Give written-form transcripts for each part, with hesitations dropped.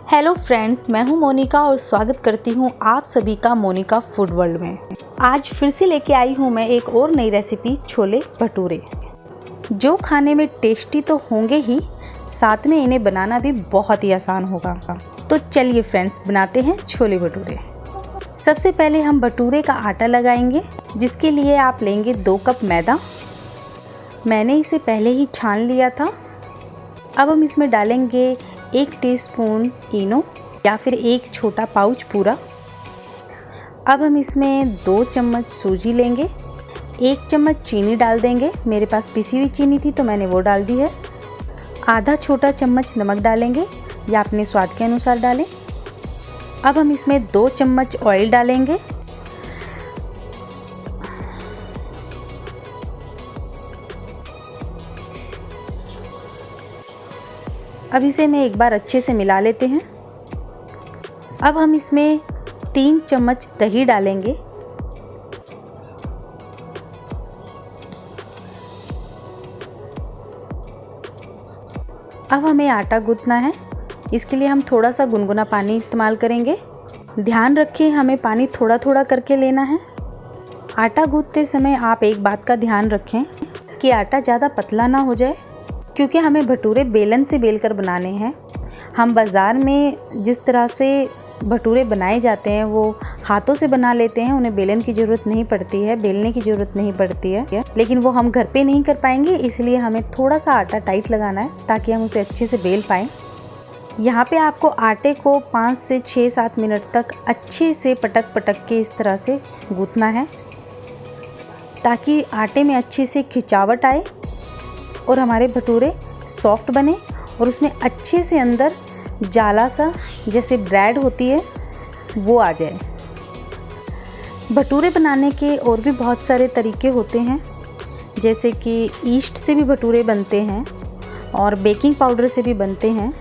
Hello friends, मैं हूं मोनिका और स्वागत करती हूं आप सभी का मोनिका फूड वर्ल्ड में। आज फिर से लेके आई हूं मैं एक और नई रेसिपी, छोले भटूरे, जो खाने में टेस्टी तो होंगे ही, साथ में इन्हें बनाना भी बहुत ही आसान होगा। तो चलिए फ्रेंड्स, बनाते हैं छोले भटूरे। सबसे पहले हम भटूरे का आटा लगाएंगे, जिसके लिए आप लेंगे 2 कप मैदा। मैंने इसे पहले ही छान लिया था। अब हम इसमें डालेंगे 1 टीस्पून इनो या फिर 1 छोटा पाउच पूरा। अब हम इसमें 2 चम्मच सूजी लेंगे, 1 चम्मच चीनी डाल देंगे। मेरे पास पिसी हुई चीनी थी तो मैंने वो डाल दी है। आधा छोटा चम्मच नमक डालेंगे या अपने स्वाद के अनुसार डालें। अब हम इसमें 2 चम्मच ऑयल डालेंगे। अब इसे मैं एक बार अच्छे से मिला लेते हैं। अब हम इसमें 3 चम्मच दही डालेंगे। अब हमें आटा गूंथना है, इसके लिए हम थोड़ा सा गुनगुना पानी इस्तेमाल करेंगे। ध्यान रखें, हमें पानी थोड़ा थोड़ा करके लेना है। आटा गूंथते समय आप एक बात का ध्यान रखें कि आटा ज़्यादा पतला ना हो जाए, क्योंकि हमें भटूरे बेलन से बेलकर बनाने हैं। हम बाज़ार में जिस तरह से भटूरे बनाए जाते हैं वो हाथों से बना लेते हैं, उन्हें बेलन की ज़रूरत नहीं पड़ती है, बेलने की ज़रूरत नहीं पड़ती है। लेकिन वो हम घर पे नहीं कर पाएंगे, इसलिए हमें थोड़ा सा आटा टाइट लगाना है ताकि हम उसे अच्छे से बेल पाएँ। यहाँ पे आपको आटे को 5 से 6-7 मिनट तक अच्छे से पटक पटक के इस तरह से गूंथना है, ताकि आटे में अच्छे से खिंचावट आए और हमारे भटूरे सॉफ्ट बने और उसमें अच्छे से अंदर जाला सा जैसे ब्रेड होती है वो आ जाए। भटूरे बनाने के और भी बहुत सारे तरीके होते हैं, जैसे कि ईस्ट से भी भटूरे बनते हैं और बेकिंग पाउडर से भी बनते हैं।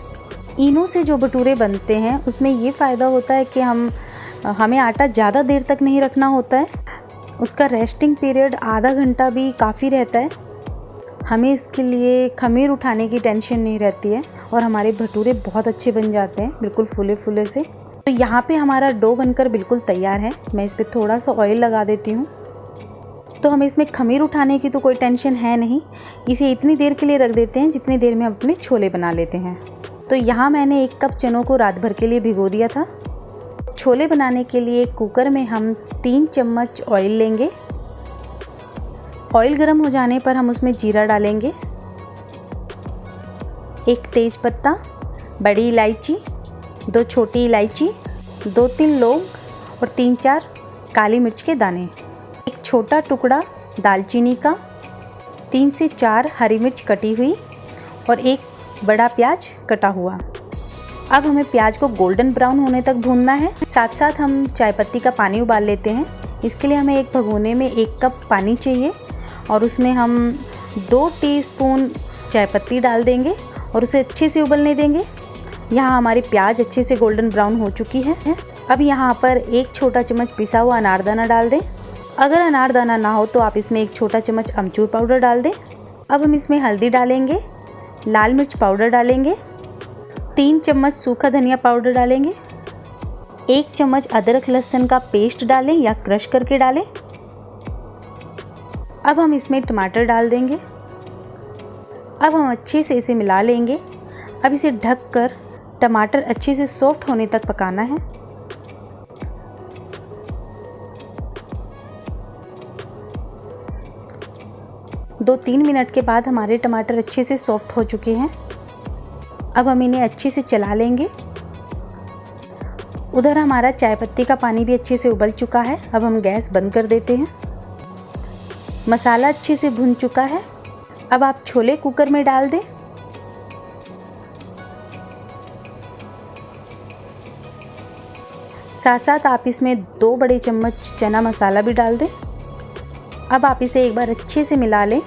इनो से जो भटूरे बनते हैं उसमें ये फ़ायदा होता है कि हमें आटा ज़्यादा देर तक नहीं रखना होता है, उसका रेस्टिंग पीरियड आधा घंटा भी काफ़ी रहता है। हमें इसके लिए खमीर उठाने की टेंशन नहीं रहती है और हमारे भटूरे बहुत अच्छे बन जाते हैं, बिल्कुल फूले फूले से। तो यहाँ पे हमारा डो बनकर बिल्कुल तैयार है। मैं इस पर थोड़ा सा ऑयल लगा देती हूँ। तो हमें इसमें खमीर उठाने की तो कोई टेंशन है नहीं, इसे इतनी देर के लिए रख देते हैं जितनी देर में हम अपने छोले बना लेते हैं। तो यहाँ मैंने 1 कप चनों को रात भर के लिए भिगो दिया था। छोले बनाने के लिए कुकर में हम 3 चम्मच ऑयल लेंगे। ऑयल गर्म हो जाने पर हम उसमें जीरा डालेंगे, 1 तेज पत्ता, बड़ी इलायची, 2 छोटी इलायची, 2-3 लौंग और 3-4 काली मिर्च के दाने, 1 छोटा टुकड़ा दालचीनी का, 3 से 4 हरी मिर्च कटी हुई और 1 बड़ा प्याज कटा हुआ। अब हमें प्याज को गोल्डन ब्राउन होने तक भूनना है। साथ साथ हम चाय पत्ती का पानी उबाल लेते हैं। इसके लिए हमें एक भगोने में 1 कप पानी चाहिए और उसमें हम 2 टीस्पून चाय पत्ती डाल देंगे और उसे अच्छे से उबलने देंगे। यहाँ हमारी प्याज अच्छे से गोल्डन ब्राउन हो चुकी है। अब यहाँ पर 1 छोटा चम्मच पिसा हुआ अनारदाना डाल दें। अगर अनारदाना ना हो तो आप इसमें 1 छोटा चम्मच अमचूर पाउडर डाल दें। अब हम इसमें हल्दी डालेंगे, लाल मिर्च पाउडर डालेंगे, 3 चम्मच सूखा धनिया पाउडर डालेंगे, 1 चम्मच अदरक लहसुन का पेस्ट डालें या क्रश करके डालें। अब हम इसमें टमाटर डाल देंगे। अब हम अच्छे से इसे मिला लेंगे। अब इसे ढककर टमाटर अच्छे से सॉफ्ट होने तक पकाना है। दो 3 मिनट के बाद हमारे टमाटर अच्छे से सॉफ्ट हो चुके हैं। अब हम इन्हें अच्छे से चला लेंगे। उधर हमारा चाय पत्ती का पानी भी अच्छे से उबल चुका है। अब हम गैस बंद कर देते हैं। मसाला अच्छे से भुन चुका है। अब आप छोले कुकर में डाल दें। साथ साथ आप इसमें 2 बड़े चम्मच चना मसाला भी डाल दें। अब आप इसे एक बार अच्छे से मिला लें।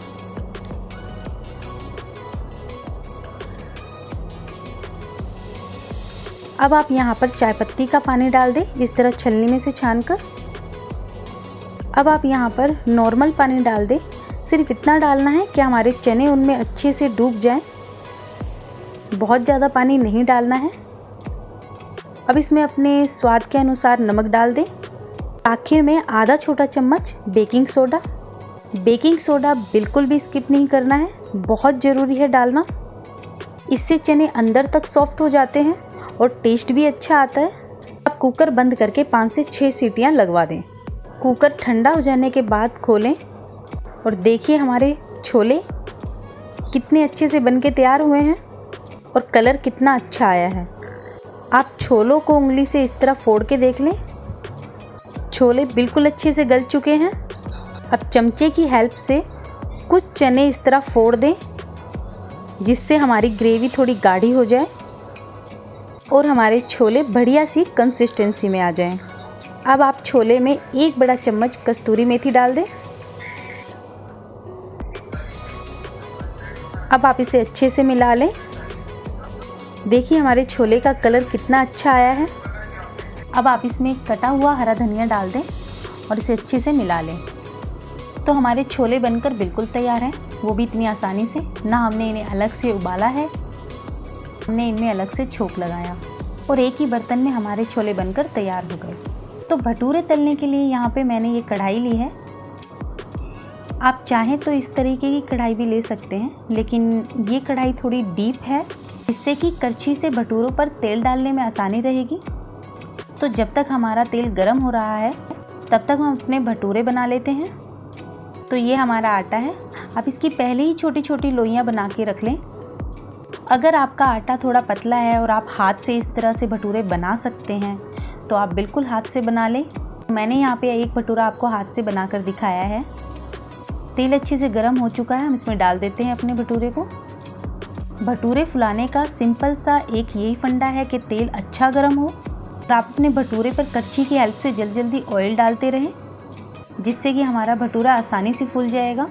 अब आप यहाँ पर चाय पत्ती का पानी डाल दें, इस तरह छलनी में से छानकर। अब आप यहाँ पर नॉर्मल पानी डाल दें, सिर्फ इतना डालना है कि हमारे चने उनमें अच्छे से डूब जाएं। बहुत ज़्यादा पानी नहीं डालना है। अब इसमें अपने स्वाद के अनुसार नमक डाल दें। आखिर में आधा छोटा चम्मच बेकिंग सोडा। बेकिंग सोडा बिल्कुल भी स्किप नहीं करना है, बहुत ज़रूरी है डालना। इससे चने अंदर तक सॉफ्ट हो जाते हैं और टेस्ट भी अच्छा आता है। अब कुकर बंद करके 5 से 6 सीटियाँ लगवा दें। कुकर ठंडा हो जाने के बाद खोलें और देखिए हमारे छोले कितने अच्छे से बनके तैयार हुए हैं और कलर कितना अच्छा आया है। आप छोलों को उंगली से इस तरह फोड़ के देख लें, छोले बिल्कुल अच्छे से गल चुके हैं। अब चमचे की हेल्प से कुछ चने इस तरह फोड़ दें जिससे हमारी ग्रेवी थोड़ी गाढ़ी हो जाए और हमारे छोले बढ़िया सी कंसिस्टेंसी में आ जाएं। अब आप छोले में 1 बड़ा चम्मच कस्तूरी मेथी डाल दें। अब आप इसे अच्छे से मिला लें। देखिए हमारे छोले का कलर कितना अच्छा आया है। अब आप इसमें कटा हुआ हरा धनिया डाल दें और इसे अच्छे से मिला लें। तो हमारे छोले बनकर बिल्कुल तैयार हैं, वो भी इतनी आसानी से। ना हमने इन्हें अलग से उबाला है, हमने इनमें अलग से छोंक लगाया और एक ही बर्तन में हमारे छोले बनकर तैयार हो गए। तो भटूरे तलने के लिए यहाँ पे मैंने ये कढ़ाई ली है। आप चाहें तो इस तरीके की कढ़ाई भी ले सकते हैं, लेकिन ये कढ़ाई थोड़ी डीप है, जिससे कि करछी से भटूरों पर तेल डालने में आसानी रहेगी। तो जब तक हमारा तेल गर्म हो रहा है तब तक हम अपने भटूरे बना लेते हैं। तो ये हमारा आटा है, आप इसकी पहले ही छोटी छोटी लोइयाँ बना के रख लें। अगर आपका आटा थोड़ा पतला है और आप हाथ से इस तरह से भटूरे बना सकते हैं तो आप बिल्कुल हाथ से बना लें। मैंने यहाँ पे एक भटूरा आपको हाथ से बनाकर दिखाया है। तेल अच्छे से गर्म हो चुका है, हम इसमें डाल देते हैं अपने भटूरे को। भटूरे फुलाने का सिंपल सा एक यही फंडा है कि तेल अच्छा गर्म हो और आप अपने भटूरे पर करछी की हेल्प से जल्दी जल्दी ऑयल डालते रहें, जिससे कि हमारा भटूरा आसानी से फूल जाएगा।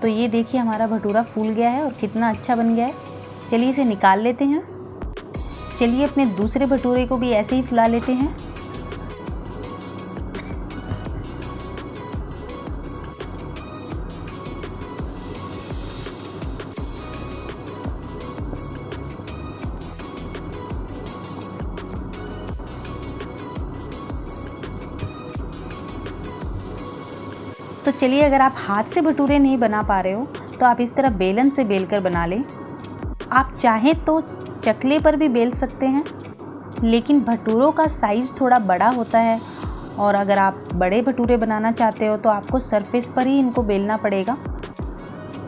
तो ये देखिए हमारा भटूरा फूल गया है और कितना अच्छा बन गया है। चलिए इसे निकाल लेते हैं। चलिए अपने दूसरे भटूरे को भी ऐसे ही फुला लेते हैं। तो चलिए अगर आप हाथ से भटूरे नहीं बना पा रहे हो तो आप इस तरह बेलन से बेलकर बना लें। आप चाहें तो चकले पर भी बेल सकते हैं, लेकिन भटूरों का साइज़ थोड़ा बड़ा होता है और अगर आप बड़े भटूरे बनाना चाहते हो तो आपको सरफेस पर ही इनको बेलना पड़ेगा।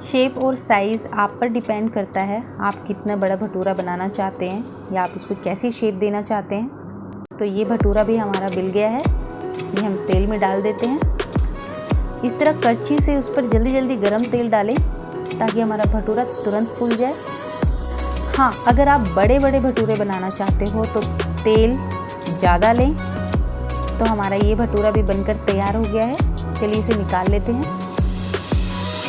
शेप और साइज़ आप पर डिपेंड करता है, आप कितना बड़ा भटूरा बनाना चाहते हैं या आप उसको कैसी शेप देना चाहते हैं। तो ये भटूरा भी हमारा बिल गया है, ये हम तेल में डाल देते हैं। इस तरह करछी से उस पर जल्दी जल्दी गरम तेल डालें ताकि हमारा भटूरा तुरंत फूल जाए। हाँ, अगर आप बड़े बड़े भटूरे बनाना चाहते हो तो तेल ज़्यादा लें। तो हमारा ये भटूरा भी बनकर तैयार हो गया है। चलिए इसे निकाल लेते हैं।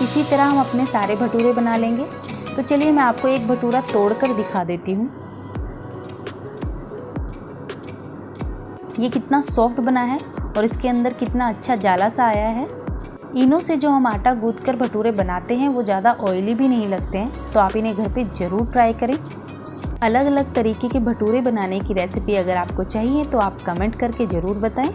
इसी तरह हम अपने सारे भटूरे बना लेंगे। तो चलिए मैं आपको एक भटूरा तोड़कर दिखा देती हूँ। ये कितना सॉफ्ट बना है और इसके अंदर कितना अच्छा जाला सा आया है। इनों से जो हम आटा गूंथकर भटूरे बनाते हैं वो ज़्यादा ऑयली भी नहीं लगते हैं, तो आप इन्हें घर पे ज़रूर ट्राई करें। अलग अलग तरीके के भटूरे बनाने की रेसिपी अगर आपको चाहिए तो आप कमेंट करके ज़रूर बताएं।